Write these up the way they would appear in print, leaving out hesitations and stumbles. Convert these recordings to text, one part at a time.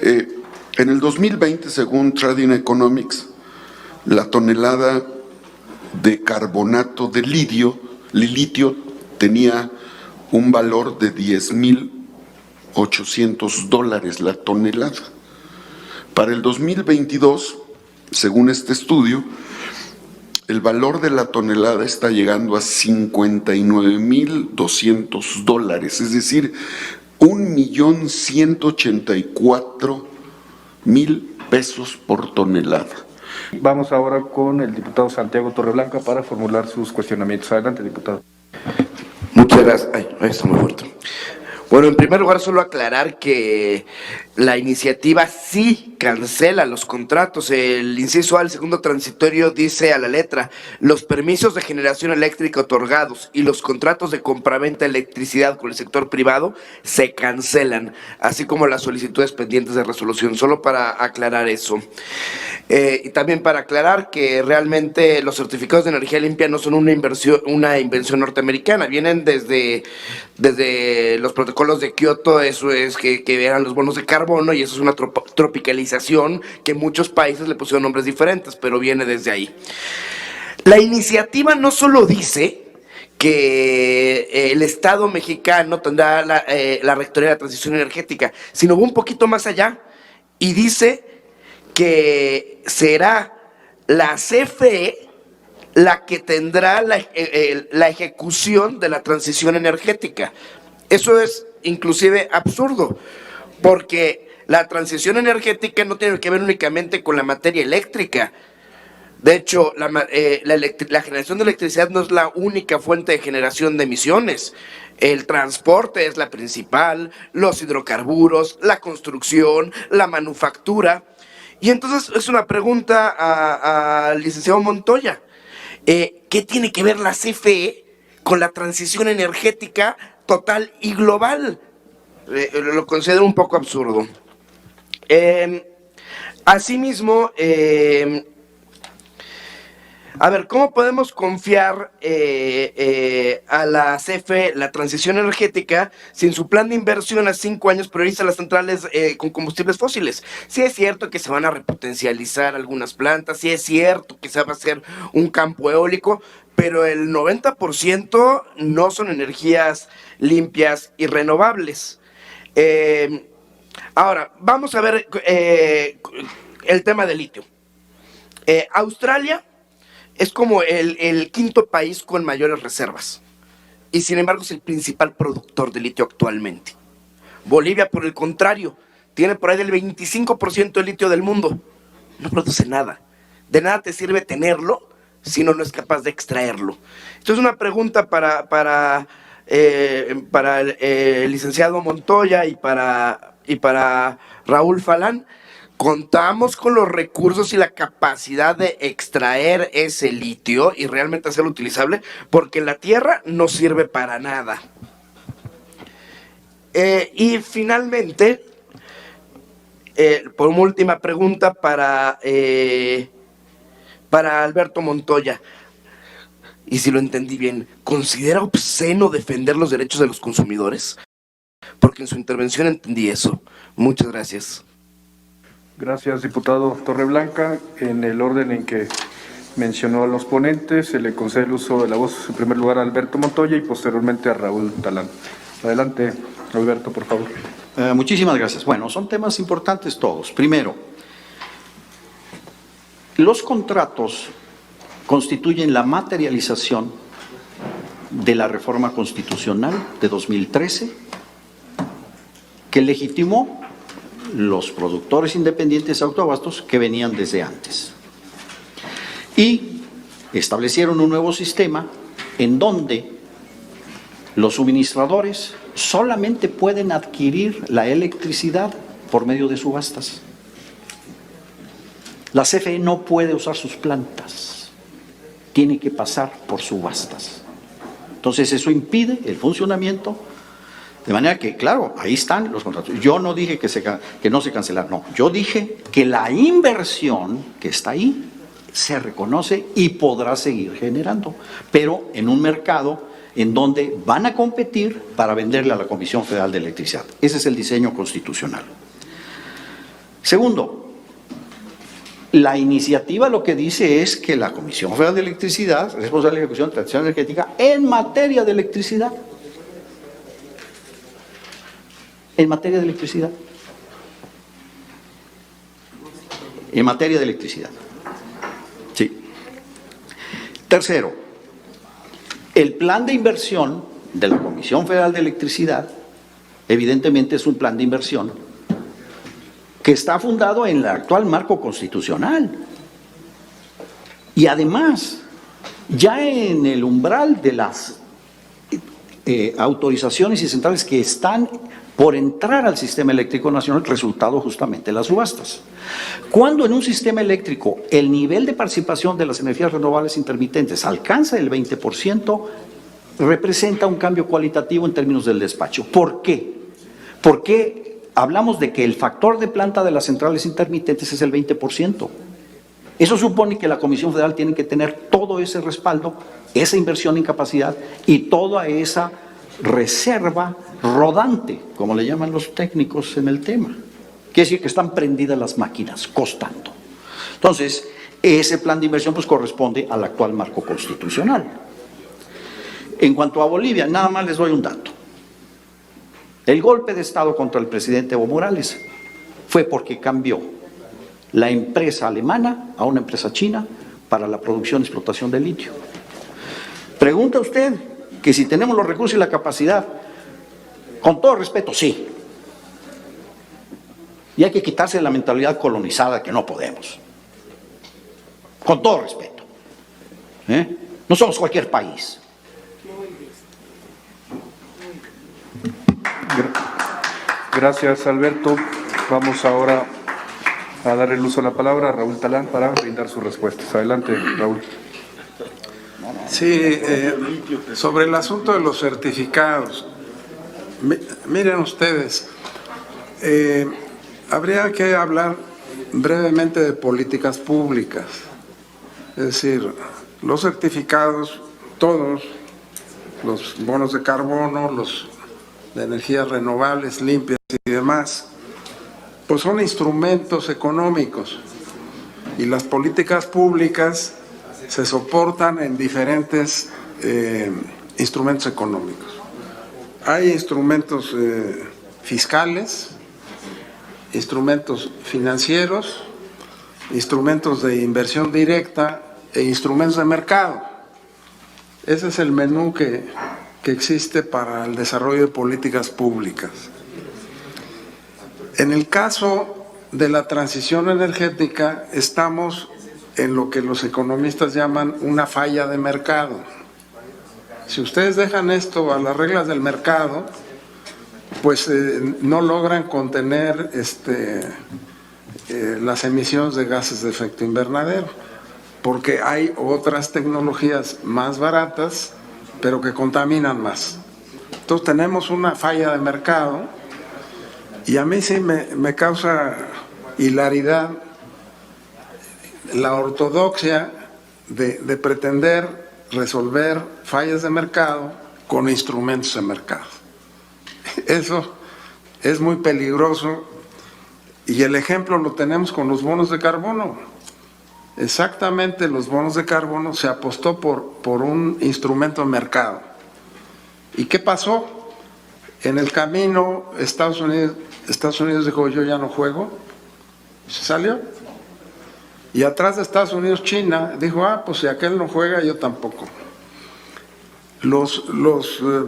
En el 2020, según Trading Economics, la tonelada de carbonato de litio tenía un valor de $10,800 la tonelada. Para el 2022, según este estudio, el valor de la tonelada está llegando a $59,200, es decir, $1,184,000 por tonelada. Vamos ahora con el diputado Santiago Torreblanca para formular sus cuestionamientos. Adelante, diputado. Muchas gracias. Ay, está muy fuerte. Bueno, en primer lugar, solo aclarar que la iniciativa sí cancela los contratos. El inciso A, el segundo transitorio, dice a la letra: los permisos de generación eléctrica otorgados y los contratos de compraventa de electricidad con el sector privado se cancelan, así como las solicitudes pendientes de resolución, solo para aclarar eso. Y también para aclarar que realmente los certificados de energía limpia no son una invención norteamericana, vienen desde los protocolos de Kioto. Eso es que eran los bonos de carbono, y eso es una tropicalización que muchos países le pusieron nombres diferentes, pero viene desde ahí. La iniciativa no solo dice que el Estado mexicano tendrá la rectoría de la transición energética, sino va un poquito más allá y dice que será la CFE la que tendrá la ejecución de la transición energética. Eso es inclusive absurdo, porque la transición energética no tiene que ver únicamente con la materia eléctrica. De hecho, la generación de electricidad no es la única fuente de generación de emisiones. El transporte es la principal, los hidrocarburos, la construcción, la manufactura. Y entonces es una pregunta al licenciado Montoya. ¿Qué tiene que ver la CFE con la transición energética total y global? Lo considero un poco absurdo. Asimismo, a ver, ¿cómo podemos confiar a la CFE la transición energética si en su plan de inversión a 5 años prioriza las centrales con combustibles fósiles? Sí es cierto que se van a repotencializar algunas plantas, sí es cierto que se va a hacer un campo eólico, pero el 90% no son energías limpias y renovables. Ahora, vamos a ver el tema del litio. Australia es como el quinto país con mayores reservas, y sin embargo es el principal productor de litio actualmente. Bolivia, por el contrario, tiene por ahí del 25% del litio del mundo. No produce nada. De nada te sirve tenerlo si no es capaz de extraerlo. Esto es una pregunta para el licenciado Montoya y para Raúl Falán. ¿Contamos con los recursos y la capacidad de extraer ese litio y realmente hacerlo utilizable? Porque la tierra no sirve para nada. Y finalmente, por una última pregunta para Alberto Montoya, y si lo entendí bien, ¿considera obsceno defender los derechos de los consumidores? Porque en su intervención entendí eso. Muchas gracias. Gracias, diputado Torreblanca. En el orden en que mencionó a los ponentes, se le concede el uso de la voz en primer lugar a Alberto Montoya y posteriormente a Raúl Talán. Adelante, Alberto, por favor. Muchísimas gracias. Bueno, son temas importantes todos. Primero, los contratos constituyen la materialización de la reforma constitucional de 2013 que legitimó los productores independientes autoabastos que venían desde antes. Y establecieron un nuevo sistema en donde los suministradores solamente pueden adquirir la electricidad por medio de subastas. La CFE no puede usar sus plantas, tiene que pasar por subastas. Entonces eso impide el funcionamiento. De manera que, claro, ahí están los contratos. Yo no dije que no se cancelaron, no. Yo dije que la inversión que está ahí se reconoce y podrá seguir generando, pero en un mercado en donde van a competir para venderle a la Comisión Federal de Electricidad. Ese es el diseño constitucional. Segundo, la iniciativa lo que dice es que la Comisión Federal de Electricidad es responsable de la ejecución de transición energética en materia de electricidad. En materia de electricidad. En materia de electricidad. Sí. Tercero, el plan de inversión de la Comisión Federal de Electricidad, evidentemente es un plan de inversión que está fundado en el actual marco constitucional. Y además, ya en el umbral de las autorizaciones y centrales que están por entrar al sistema eléctrico nacional, resultado justamente las subastas. Cuando en un sistema eléctrico el nivel de participación de las energías renovables intermitentes alcanza el 20%, representa un cambio cualitativo en términos del despacho. ¿Por qué? Porque hablamos de que el factor de planta de las centrales intermitentes es el 20%. Eso supone que la Comisión Federal tiene que tener todo ese respaldo, esa inversión en capacidad y toda esa reserva rodante, como le llaman los técnicos en el tema. Quiere decir que están prendidas las máquinas, costando. Entonces, ese plan de inversión pues corresponde al actual marco constitucional. En cuanto a Bolivia, nada más les doy un dato. El golpe de Estado contra el presidente Evo Morales fue porque cambió la empresa alemana a una empresa china para la producción y explotación de litio. Pregunta usted que si tenemos los recursos y la capacidad, con todo respeto, sí. Y hay que quitarse la mentalidad colonizada que no podemos. Con todo respeto. No somos cualquier país. Gracias, Alberto. Vamos ahora a dar el uso de la palabra a Raúl Talán para brindar sus respuestas. Adelante, Raúl. Sí, sobre el asunto de los certificados, miren ustedes, habría que hablar brevemente de políticas públicas, es decir, los certificados, todos, los bonos de carbono, los de energías renovables, limpias y demás, pues son instrumentos económicos y las políticas públicas se soportan en diferentes instrumentos económicos. Hay instrumentos fiscales, instrumentos financieros, instrumentos de inversión directa e instrumentos de mercado. Ese es el menú que existe para el desarrollo de políticas públicas. En el caso de la transición energética, estamos en lo que los economistas llaman una falla de mercado. Si ustedes dejan esto a las reglas del mercado, pues no logran contener las emisiones de gases de efecto invernadero, porque hay otras tecnologías más baratas, pero que contaminan más. Entonces tenemos una falla de mercado y a mí sí me causa hilaridad la ortodoxia de pretender resolver fallas de mercado con instrumentos de mercado. Eso es muy peligroso y el ejemplo lo tenemos con los bonos de carbono. Exactamente, los bonos de carbono se apostó por un instrumento de mercado. ¿Y qué pasó? En el camino Estados Unidos dijo, yo ya no juego, se salió. Y atrás de Estados Unidos, China dijo, pues si aquel no juega, yo tampoco. Los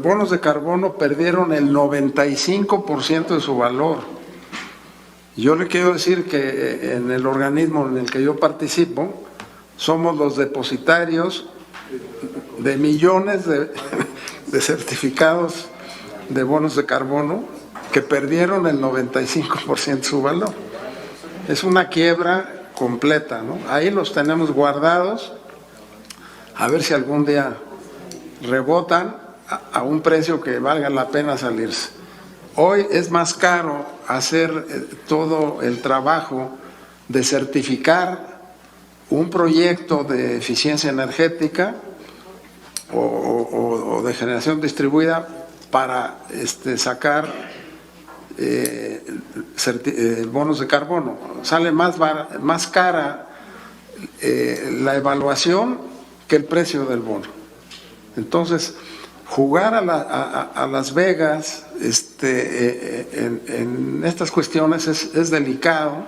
bonos de carbono perdieron el 95% de su valor. Yo le quiero decir que en el organismo en el que yo participo, somos los depositarios de millones de certificados de bonos de carbono que perdieron el 95% de su valor. Es una quiebra completa, ¿no? Ahí los tenemos guardados, a ver si algún día rebotan a un precio que valga la pena salirse. Hoy es más caro hacer todo el trabajo de certificar un proyecto de eficiencia energética o de generación distribuida para sacar bonos de carbono. Sale más cara la evaluación que el precio del bono. Entonces, jugar a Las Vegas en estas cuestiones es delicado,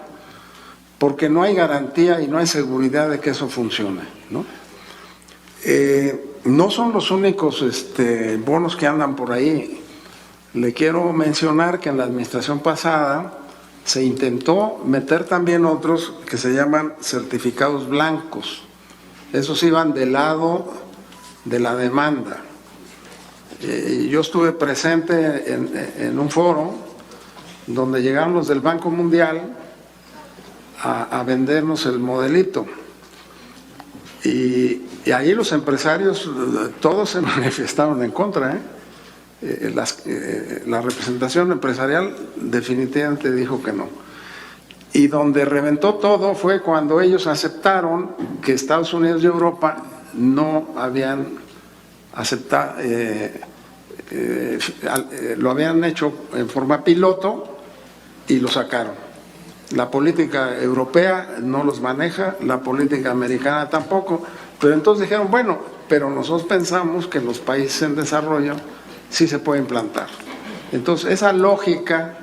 porque no hay garantía y no hay seguridad de que eso funcione, ¿no? No son los únicos bonos que andan por ahí. Le quiero mencionar que en la administración pasada se intentó meter también otros que se llaman certificados blancos. Esos iban del lado de la demanda. Yo estuve presente en un foro donde llegaron los del Banco Mundial a vendernos el modelito. Y ahí los empresarios todos se manifestaron en contra, la representación empresarial definitivamente dijo que no. Y donde reventó todo fue cuando ellos aceptaron que Estados Unidos y Europa no habían aceptado, lo habían hecho en forma piloto y lo sacaron. La política europea no los maneja, la política americana tampoco, pero entonces dijeron, bueno, pero nosotros pensamos que en los países en desarrollo sí se puede implantar. Entonces, esa lógica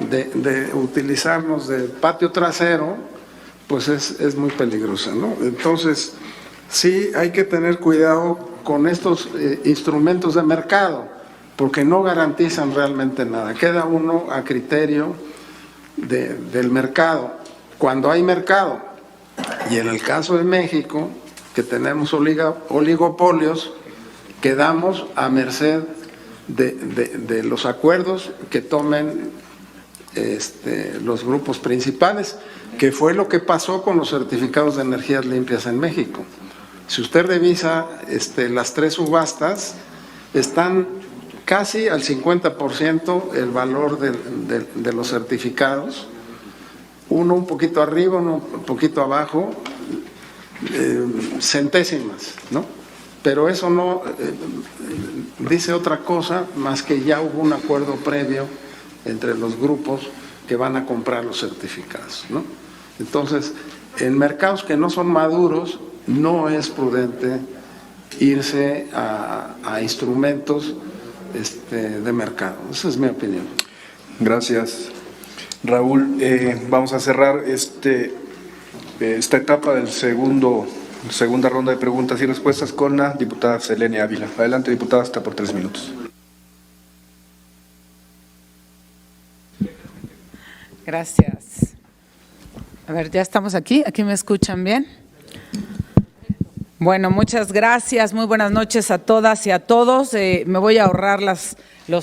de utilizarnos de patio trasero, pues es muy peligrosa, ¿no? Entonces, sí hay que tener cuidado con estos instrumentos de mercado, porque no garantizan realmente nada. Queda uno a criterio del mercado. Cuando hay mercado, y en el caso de México, que tenemos oligopolios, quedamos a merced de los acuerdos que tomen los grupos principales, que fue lo que pasó con los certificados de energías limpias en México. Si usted revisa las tres subastas, están casi al 50% el valor de los certificados, uno un poquito arriba, uno un poquito abajo, centésimas, ¿no? Pero eso no dice otra cosa más que ya hubo un acuerdo previo entre los grupos que van a comprar los certificados, ¿no? Entonces, en mercados que no son maduros, no es prudente irse a instrumentos de mercado. Esa es mi opinión. Gracias, Raúl. Vamos a cerrar esta etapa del segunda ronda de preguntas y respuestas con la diputada Selene Ávila. Adelante, diputada, hasta por 3 minutos. Gracias. A ver, ya estamos aquí. ¿Aquí me escuchan bien? Bueno, muchas gracias. Muy buenas noches a todas y a todos. Me voy a ahorrar los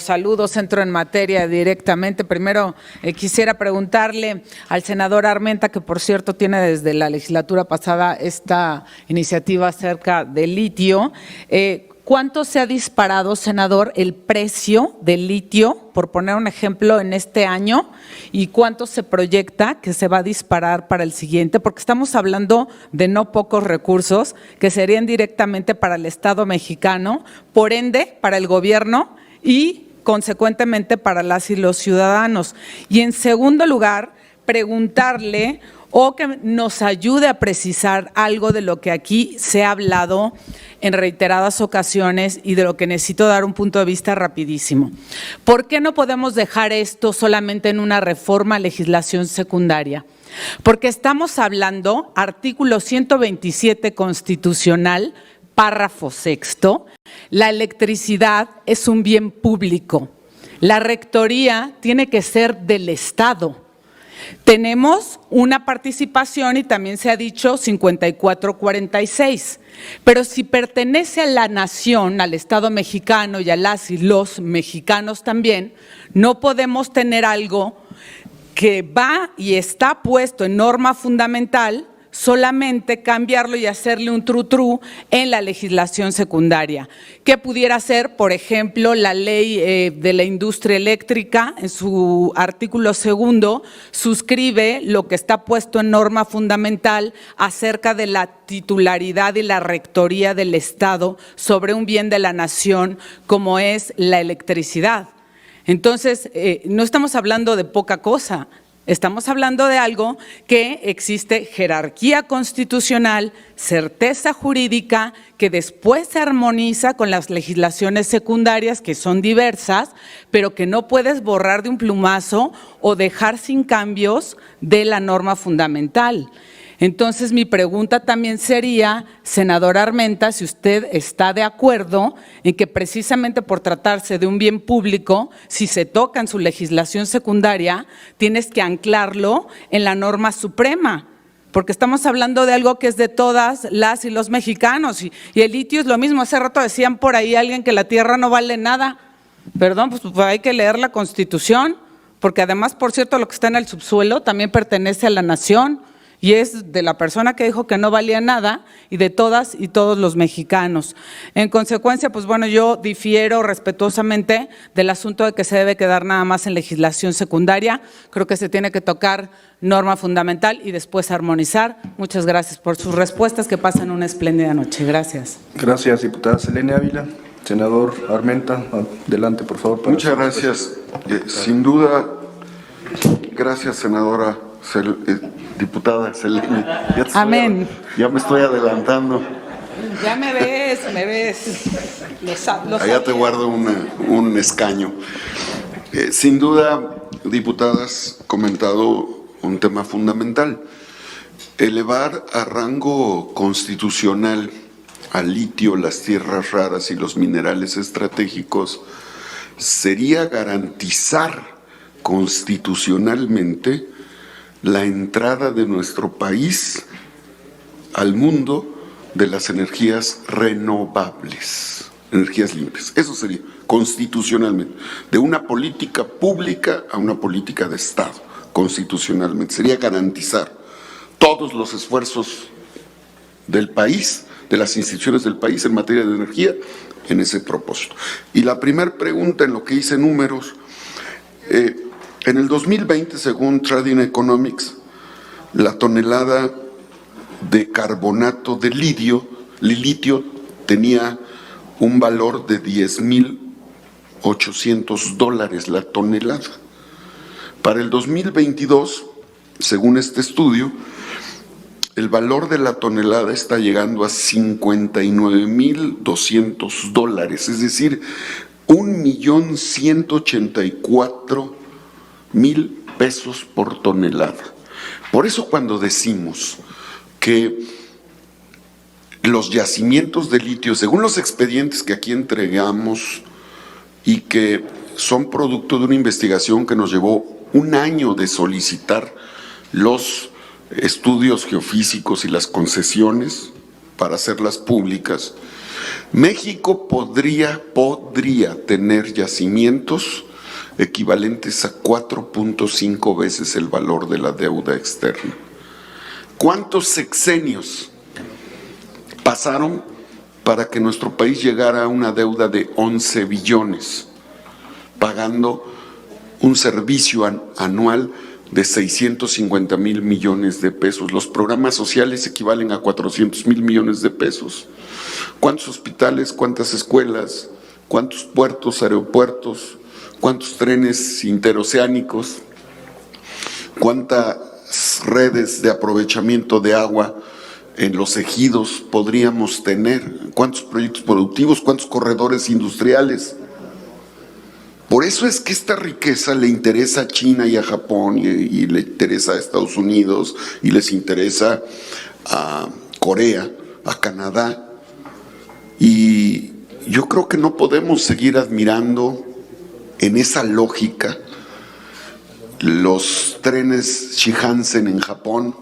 saludos, entro en materia directamente. Primero, quisiera preguntarle al senador Armenta, que por cierto tiene desde la legislatura pasada esta iniciativa acerca del litio. ¿Cuánto se ha disparado, senador, el precio del litio, por poner un ejemplo, en este año? ¿Y cuánto se proyecta que se va a disparar para el siguiente? Porque estamos hablando de no pocos recursos que serían directamente para el Estado mexicano, por ende, para el gobierno y, consecuentemente, para las y los ciudadanos. Y, en segundo lugar, preguntarle o que nos ayude a precisar algo de lo que aquí se ha hablado en reiteradas ocasiones y de lo que necesito dar un punto de vista rapidísimo. ¿Por qué no podemos dejar esto solamente en una reforma a legislación secundaria? Porque estamos hablando, artículo 127 constitucional, párrafo sexto, la electricidad es un bien público. La rectoría tiene que ser del Estado. Tenemos una participación y también se ha dicho 54-46, pero si pertenece a la nación, al Estado mexicano y a las y los mexicanos también, no podemos tener algo que va y está puesto en norma fundamental, solamente cambiarlo y hacerle un trutru en la legislación secundaria. ¿Qué pudiera ser? Por ejemplo, la ley de la industria eléctrica, en su artículo segundo, suscribe lo que está puesto en norma fundamental acerca de la titularidad y la rectoría del Estado sobre un bien de la nación como es la electricidad. Entonces, no estamos hablando de poca cosa, estamos hablando de algo que existe jerarquía constitucional, certeza jurídica, que después se armoniza con las legislaciones secundarias, que son diversas, pero que no puedes borrar de un plumazo o dejar sin cambios de la norma fundamental. Entonces, mi pregunta también sería, senador Armenta, si usted está de acuerdo en que precisamente por tratarse de un bien público, si se toca en su legislación secundaria, tienes que anclarlo en la norma suprema, porque estamos hablando de algo que es de todas las y los mexicanos, y el litio es lo mismo. Hace rato decían por ahí alguien que la tierra no vale nada. Perdón, pues hay que leer la Constitución, porque además, por cierto, lo que está en el subsuelo también pertenece a la nación, y es de la persona que dijo que no valía nada y de todas y todos los mexicanos. En consecuencia, pues bueno, yo difiero respetuosamente del asunto de que se debe quedar nada más en legislación secundaria. Creo que se tiene que tocar norma fundamental y después armonizar. Muchas gracias por sus respuestas. Que pasen una espléndida noche. Gracias. Gracias, diputada Selene Ávila. Senador Armenta, adelante, por favor. Muchas gracias. Sin duda, gracias, senadora diputada Selene. Amén. Ya me estoy adelantando. Ya me ves. Allá te guardo un escaño. Sin duda, diputadas, comentado un tema fundamental. Elevar a rango constitucional al litio, las tierras raras y los minerales estratégicos sería garantizar constitucionalmente la entrada de nuestro país al mundo de las energías renovables, energías limpias. Eso sería constitucionalmente, de una política pública a una política de Estado, constitucionalmente. Sería garantizar todos los esfuerzos del país, de las instituciones del país en materia de energía, en ese propósito. Y la primera pregunta, en lo que hice números, en el 2020, según Trading Economics, la tonelada de carbonato de litio tenía un valor de $10,800 la tonelada. Para el 2022, según este estudio, el valor de la tonelada está llegando a $59,200, es decir, $1,184,000 por tonelada. Por eso cuando decimos que los yacimientos de litio, según los expedientes que aquí entregamos y que son producto de una investigación que nos llevó un año de solicitar los estudios geofísicos y las concesiones para hacerlas públicas, México podría tener yacimientos equivalentes a 4.5 veces el valor de la deuda externa. ¿Cuántos sexenios pasaron para que nuestro país llegara a una deuda de 11 billones, pagando un servicio anual de 650,000 millones de pesos? Los programas sociales equivalen a 400,000 millones de pesos. ¿Cuántos hospitales, cuántas escuelas, cuántos puertos, aeropuertos, cuántos trenes interoceánicos, cuántas redes de aprovechamiento de agua en los ejidos podríamos tener? ¿Cuántos proyectos productivos, cuántos corredores industriales? Por eso es que esta riqueza le interesa a China y a Japón y le interesa a Estados Unidos y les interesa a Corea, a Canadá. Y yo creo que no podemos seguir admirando en esa lógica los trenes Shinkansen en Japón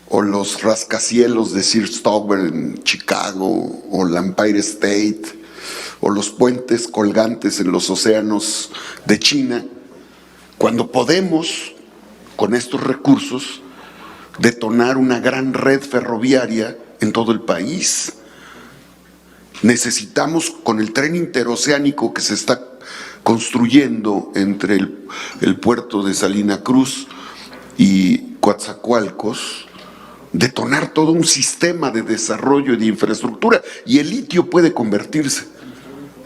o los rascacielos de Sears Tower en Chicago o el Empire State o los puentes colgantes en los océanos de China, cuando podemos, con estos recursos, detonar una gran red ferroviaria en todo el país. Necesitamos, con el tren interoceánico que se está construyendo entre el puerto de Salina Cruz y Coatzacoalcos, detonar todo un sistema de desarrollo y de infraestructura, y el litio puede convertirse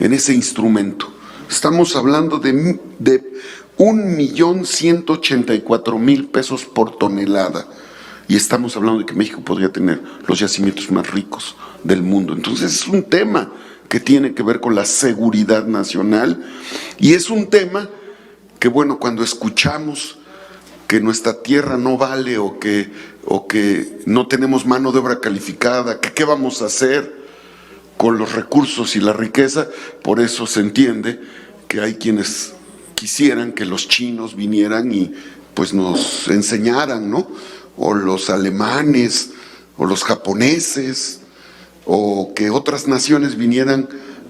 en ese instrumento. Estamos hablando de 1.184.000 pesos por tonelada. Y estamos hablando de que México podría tener los yacimientos más ricos del mundo. Entonces es un tema que tiene que ver con la seguridad nacional y es un tema que, bueno, cuando escuchamos que nuestra tierra no vale o que no tenemos mano de obra calificada, que qué vamos a hacer con los recursos y la riqueza, por eso se entiende que hay quienes quisieran que los chinos vinieran y pues nos enseñaran, ¿no? O los alemanes, o los japoneses, o que otras naciones vinieran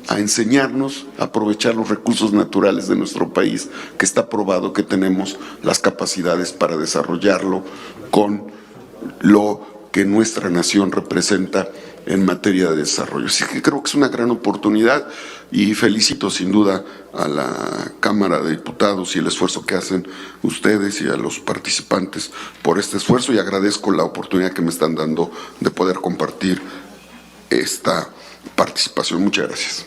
a enseñarnos a aprovechar los recursos naturales de nuestro país, que está probado que tenemos las capacidades para desarrollarlo con lo que nuestra nación representa en materia de desarrollo. Así que creo que es una gran oportunidad y felicito sin duda a la Cámara de Diputados y el esfuerzo que hacen ustedes y a los participantes por este esfuerzo y agradezco la oportunidad que me están dando de poder compartir esta participación. Muchas gracias.